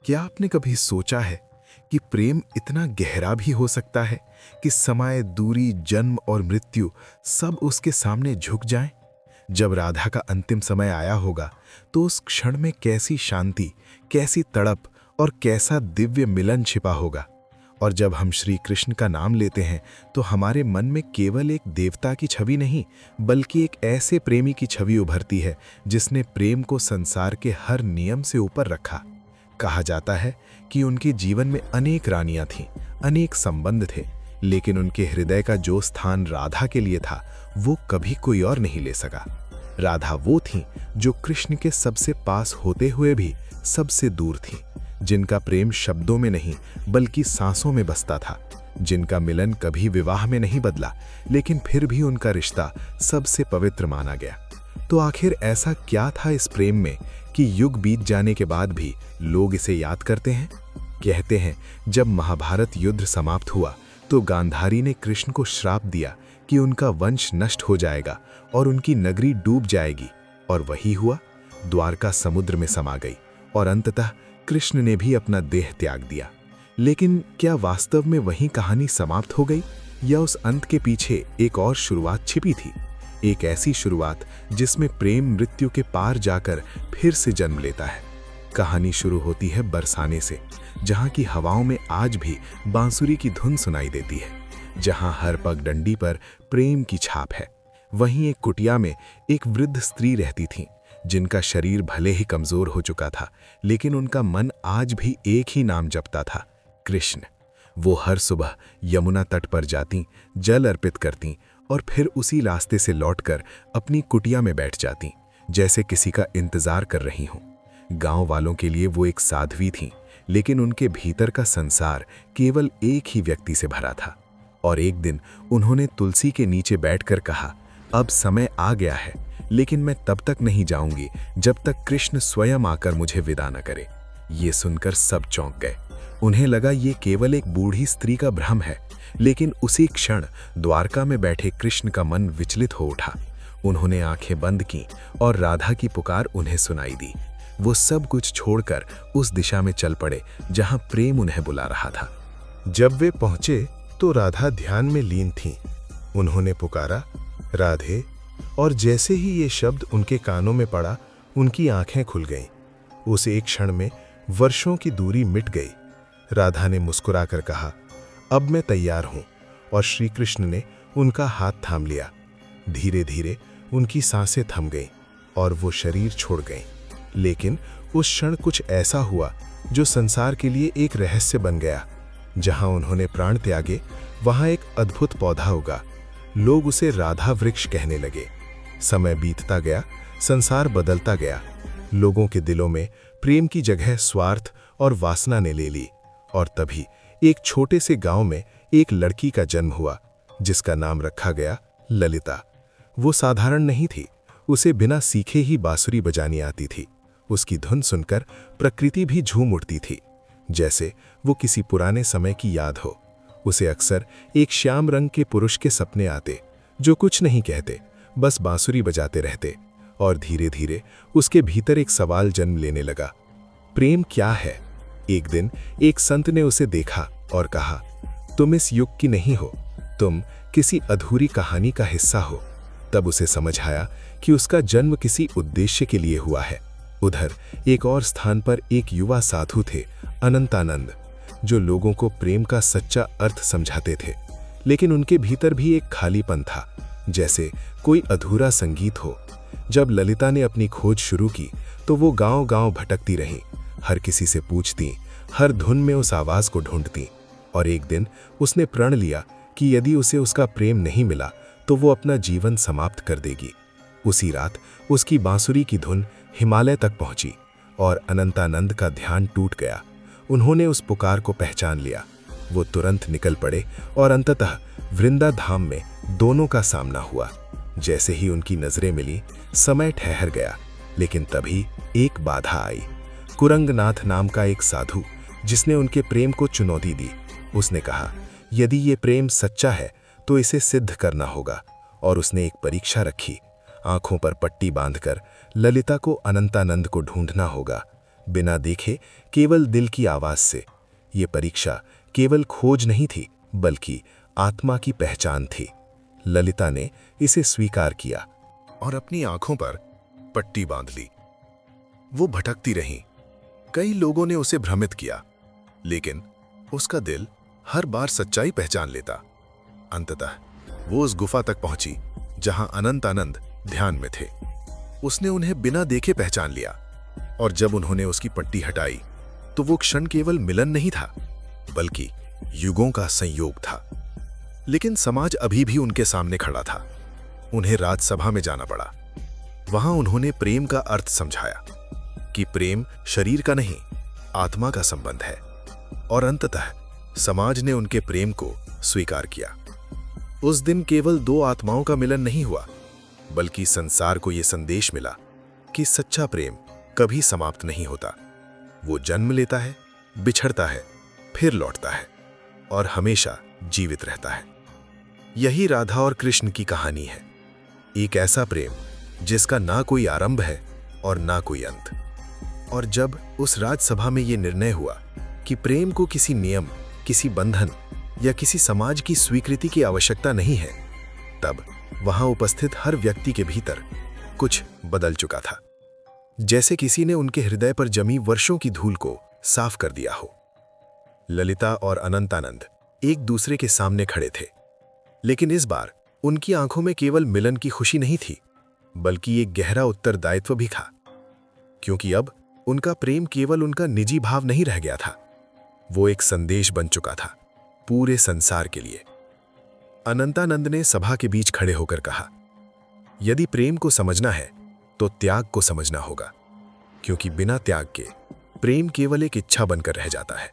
क्या आपने कभी सोचा है कि प्रेम इतना गहरा भी हो सकता है कि समय, दूरी, जन्म और मृत्यु सब उसके सामने झुक जाएं? जब राधा का अंतिम समय आया होगा तो उस क्षण में कैसी शांति, कैसी तड़प और कैसा दिव्य मिलन छिपा होगा। और जब हम श्री कृष्ण का नाम लेते हैं तो हमारे मन में केवल एक देवता की छवि नहीं, बल्कि एक ऐसे प्रेमी की छवि उभरती है जिसने प्रेम को संसार के हर नियम से ऊपर रखा। कहा जाता है कि उनके जीवन में अनेक रानियां थीं, अनेक संबंध थे, लेकिन उनके हृदय का जो स्थान राधा के लिए था वो कभी कोई और नहीं ले सका। राधा वो थीं जो कृष्ण के सबसे पास होते हुए भी सबसे दूर थीं, जिनका प्रेम शब्दों में नहीं बल्कि सांसों में बसता था, जिनका मिलन कभी विवाह में नहीं बदला, लेकिन फिर भी उनका रिश्ता सबसे पवित्र माना गया। तो आखिर ऐसा क्या था इस प्रेम में कि युग बीत जाने के बाद भी लोग इसे याद करते हैं? कहते हैं जब महाभारत युद्ध समाप्त हुआ तो गांधारी ने कृष्ण को श्राप दिया कि उनका वंश नष्ट हो जाएगा और उनकी नगरी डूब जाएगी, और वही हुआ। द्वारका समुद्र में समा गई और अंततः कृष्ण ने भी अपना देह त्याग दिया। लेकिन क्या वास्तव में वही कहानी समाप्त हो गई, या उस अंत के पीछे एक और शुरुआत छिपी थी? एक ऐसी शुरुआत जिसमें प्रेम मृत्यु के पार जाकर फिर से जन्म लेता है। कहानी शुरू होती है बरसाने से, जहां की हवाओं में आज भी बांसुरी की धुन सुनाई देती है, जहां हर पगडंडी पर प्रेम की छाप है। वहीं एक कुटिया में एक वृद्ध स्त्री रहती थी, जिनका शरीर भले ही कमजोर हो चुका था, लेकिन उनका मन आज भी एक ही नाम जपता था, कृष्ण। वो हर सुबह यमुना तट पर जाती, जल अर्पित करती और फिर उसी रास्ते से लौटकर अपनी कुटिया में बैठ जाती, जैसे किसी का इंतजार कर रही हूं। गांव वालों के लिए वो एक साध्वी थीं, लेकिन उनके भीतर का संसार केवल एक ही व्यक्ति से भरा था। और एक दिन उन्होंने तुलसी के नीचे बैठकर कहा, अब समय आ गया है, लेकिन मैं तब तक नहीं जाऊंगी जब तक कृष्ण स्वयं आकर मुझे विदा न करे। ये सुनकर सब चौंक गए। उन्हें लगा ये केवल एक बूढ़ी स्त्री का भ्रम है, लेकिन उसी क्षण द्वारका में बैठे कृष्ण का मन विचलित हो उठा। उन्होंने आंखें बंद की और राधा की पुकार उन्हें सुनाई दी। वो सब कुछ छोड़कर उस दिशा में चल पड़े जहां प्रेम उन्हें बुला रहा था। जब वे पहुंचे तो राधा ध्यान में लीन थीं। उन्होंने पुकारा, राधे, और जैसे ही ये शब्द उनके कानों में पड़ा, उनकी आंखें खुल गईं। उस एक क्षण में वर्षों की दूरी मिट गई। राधा ने मुस्कुराकर कहा, अब मैं तैयार हूं, और श्री कृष्ण ने उनका हाथ थाम लिया। धीरे धीरे उनकी सांसें थम गईं और वो शरीर छोड़ गईं। लेकिन उस क्षण कुछ ऐसा हुआ जो संसार के लिए एक रहस्य बन गया। जहां उन्होंने प्राण त्यागे, वहां एक अद्भुत पौधा उगा। लोग उसे राधा वृक्ष कहने लगे। समय बीतता गया, संसार बदलता गया। लोगों के दिलों में प्रेम की जगह स्वार्थ और वासना ने ले ली। और तभी एक छोटे से गांव में एक लड़की का जन्म हुआ, जिसका नाम रखा गया ललिता। वो साधारण नहीं थी, उसे बिना सीखे ही बांसुरी बजानी आती थी। उसकी धुन सुनकर प्रकृति भी झूम उठती थी, जैसे वो किसी पुराने समय की याद हो। उसे अक्सर एक श्याम रंग के पुरुष के सपने आते, जो कुछ नहीं कहते, बस बांसुरी बजाते रहते। और धीरे धीरे उसके भीतर एक सवाल जन्म लेने लगा, प्रेम क्या है? एक दिन एक संत ने उसे देखा और कहा, तुम इस युग की नहीं हो, तुम किसी अधूरी कहानी का हिस्सा हो। तब उसे समझ आया कि उसका जन्म किसी उद्देश्य के लिए हुआ है। उधर एक और स्थान पर एक युवा साधु थे, अनंतानंद, जो लोगों को प्रेम का सच्चा अर्थ समझाते थे। लेकिन उनके भीतर भी एक खालीपन था, जैसे कोई अधूरा संगीत हो। जब ललिता ने अपनी खोज शुरू की तो वो गांव-गांव भटकती रही, हर किसी से पूछती, हर धुन में उस आवाज को ढूंढती। और एक दिन उसने प्रण लिया कि यदि उसे उसका प्रेम नहीं मिला तो वो अपना जीवन समाप्त कर देगी। उसी रात उसकी बांसुरी की धुन हिमालय तक पहुंची और अनंतानंद का ध्यान टूट गया। उन्होंने उस पुकार को पहचान लिया। वो तुरंत निकल पड़े और अंततः वृंदा धाम में दोनों का सामना हुआ। जैसे ही उनकी नजरें मिली, समय ठहर गया, लेकिन तभी एक बाधा आई। कुरंगनाथ नाम का एक साधु, जिसने उनके प्रेम को चुनौती दी। उसने कहा, यदि ये प्रेम सच्चा है तो इसे सिद्ध करना होगा। और उसने एक परीक्षा रखी, आंखों पर पट्टी बांधकर ललिता को अनंतानंद को ढूंढना होगा। बिना देखे, केवल दिल की आवाज से। ये परीक्षा केवल खोज नहीं थी, बल्कि आत्मा की पहचान थी। ललिता ने इसे स्वीकार किया और अपनी आंखों पर पट्टी बांध ली। वो भटकती रही। कई लोगों ने उसे भ्रमित किया, लेकिन उसका दिल हर बार सच्चाई पहचान लेता। अंततः वो उस गुफा तक पहुंची जहां अनंत आनंद ध्यान में थे। उसने उन्हें बिना देखे पहचान लिया, और जब उन्होंने उसकी पट्टी हटाई तो वो क्षण केवल मिलन नहीं था, बल्कि युगों का संयोग था। लेकिन समाज अभी भी उनके सामने खड़ा था। उन्हें राजसभा में जाना पड़ा। वहां उन्होंने प्रेम का अर्थ समझाया कि प्रेम शरीर का नहीं, आत्मा का संबंध है। और अंततः समाज ने उनके प्रेम को स्वीकार किया। उस दिन केवल दो आत्माओं का मिलन नहीं हुआ, बल्कि संसार को यह संदेश मिला कि सच्चा प्रेम कभी समाप्त नहीं होता। वो जन्म लेता है, बिछड़ता है, फिर लौटता है और हमेशा जीवित रहता है। यही राधा और कृष्ण की कहानी है। एक ऐसा प्रेम जिसका ना कोई आरंभ है और ना कोई अंत। और जब उस राजसभा में यह निर्णय हुआ कि प्रेम को किसी नियम, किसी बंधन या किसी समाज की स्वीकृति की आवश्यकता नहीं है, तब वहां उपस्थित हर व्यक्ति के भीतर कुछ बदल चुका था। जैसे किसी ने उनके हृदय पर जमी वर्षों की धूल को साफ कर दिया हो। ललिता और अनंतानंद एक दूसरे के सामने खड़े थे, लेकिन इस बार उनकी आंखों में केवल मिलन की खुशी नहीं थी, बल्कि एक गहरा उत्तरदायित्व भी था। क्योंकि अब उनका प्रेम केवल उनका निजी भाव नहीं रह गया था, वो एक संदेश बन चुका था पूरे संसार के लिए। अनंतानंद ने सभा के बीच खड़े होकर कहा, यदि प्रेम को समझना है तो त्याग को समझना होगा, क्योंकि बिना त्याग के प्रेम केवल एक इच्छा बनकर रह जाता है।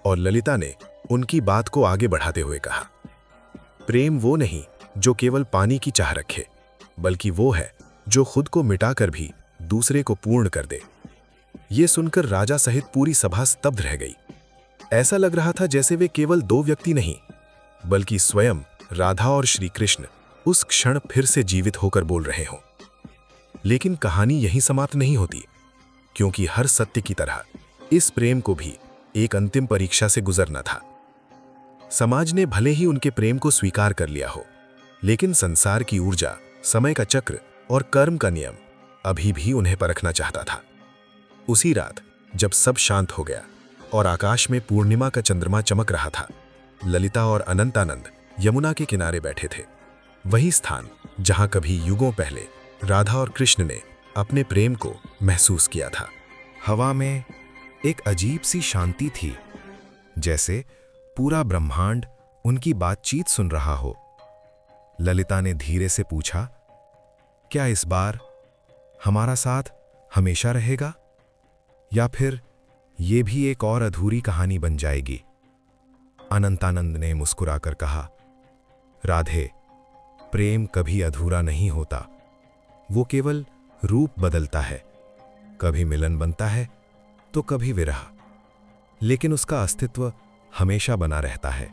और ललिता ने उनकी बात को आगे बढ़ाते हुए कहा, प्रेम वो नहीं जो केवल पानी की चाह रखे, बल्कि वो है जो खुद को मिटाकर भी दूसरे को पूर्ण कर दे। ये सुनकर राजा सहित पूरी सभा स्तब्ध रह गई। ऐसा लग रहा था जैसे वे केवल दो व्यक्ति नहीं, बल्कि स्वयं राधा और श्री कृष्ण उस क्षण फिर से जीवित होकर बोल रहे हों। लेकिन कहानी यहीं समाप्त नहीं होती, क्योंकि हर सत्य की तरह इस प्रेम को भी एक अंतिम परीक्षा से गुजरना था। समाज ने भले ही उनके प्रेम को स्वीकार कर लिया हो, लेकिन संसार की ऊर्जा, समय का चक्र और कर्म का नियम अभी भी उन्हें परखना चाहता था। उसी रात जब सब शांत हो गया और आकाश में पूर्णिमा का चंद्रमा चमक रहा था, ललिता और अनंतानंद यमुना के किनारे बैठे थे। वही स्थान जहां कभी युगों पहले राधा और कृष्ण ने अपने प्रेम को महसूस किया था। हवा में एक अजीब सी शांति थी, जैसे पूरा ब्रह्मांड उनकी बातचीत सुन रहा हो। ललिता ने धीरे से पूछा, क्या इस बार हमारा साथ हमेशा रहेगा, या फिर ये भी एक और अधूरी कहानी बन जाएगी? अनंतानंद ने मुस्कुराकर कहा, राधे, प्रेम कभी अधूरा नहीं होता, वो केवल रूप बदलता है। कभी मिलन बनता है तो कभी विरह, लेकिन उसका अस्तित्व हमेशा बना रहता है।